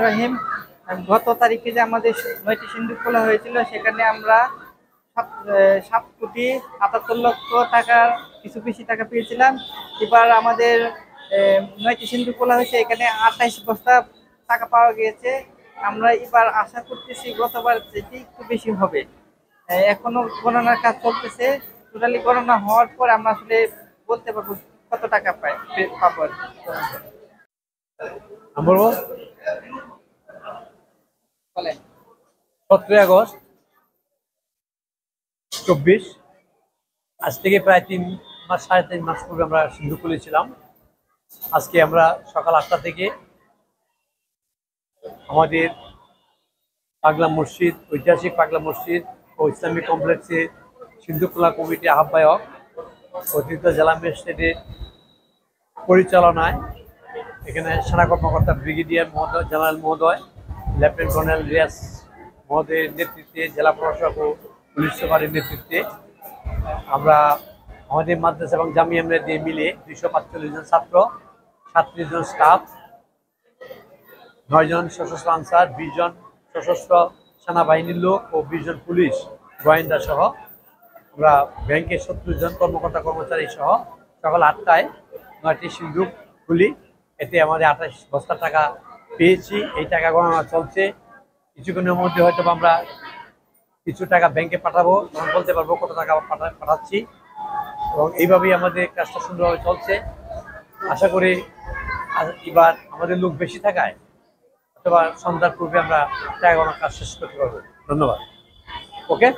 রহিম গত তারিখে যে আমাদের 9টি সিন্দুক খোলা হয়েছিল সেখানে আমরা 7,77,00,000 টাকার কিছু বেশি টাকা পেয়েছিলাম। এবার আমাদের 9টি সিন্দুক খোলা হয়েছে, এখানে 28 বস্তা টাকা পাওয়া গিয়েছে। আমরা এবার আশা করতেছি গতবার যেটি একটু বেশি হবে। এখনো গণনার কাজ চলতেছে। টোটালি গণনা হওয়ার পর আমরা আসলে বলতে পারবো কত টাকা পাবো। বলবো 17 আগস্ট 24, আজ থেকে প্রায় 3 মাস 3.5 মাস পূর্বে আমরা সিন্ধুক খুলেছিলাম। আজকে আমরা সকাল 8টা থেকে আমাদের পাগলা মসজিদ, ঐতিহাসিক পাগলা মসজিদ ও ইসলামিক কমপ্লেক্সে সিন্ধুক খোলা কমিটির আহ্বায়ক অতিরিক্ত জেলা ম্যাজিস্ট্রেটের পরিচালনায় এখানে সেনা কর্মকর্তা ব্রিগেডিয়ার মহোদয়, জেনারেল মহোদয়, লেফটেন্যান্ট কর্নেল রিয়াজ মহোদয়ের নেতৃত্বে, জেলা প্রশাসক ও পুলিশ সুপারের নেতৃত্বে আমরা আমাদের মাদ্রাসা এবং জামিয়া মিলিয়া দিয়ে মিলে 245 জন ছাত্র, 37 জন স্টাফ, 9 জন সশস্ত্র আনসার, 20 জন সশস্ত্র সেনাবাহিনীর লোক ও 20 জন পুলিশ গোয়েন্দা সহ আমরা ব্যাংকের 70 জন কর্মকর্তা কর্মচারী সহ সকাল 8টায় 9টি সিন্ধুক খুলি। এতে আমাদের 28 বস্তা টাকা পেয়েছি। এই টাকা গণনা চলছে। কিছুক্ষণের মধ্যে হয়তো আমরা কিছু টাকা ব্যাংকে পাঠাবো, তখন বলতে পারবো কত টাকা পাঠাচ্ছি। এবং এইভাবেই আমাদের কাজটা সুন্দরভাবে চলছে। আশা করি এবার আমাদের লোক বেশি থাকায় অথবা সন্ধ্যার পূর্বে আমরা টাকা গণনার কাজ শেষ করতে পারবো। ধন্যবাদ। ওকে।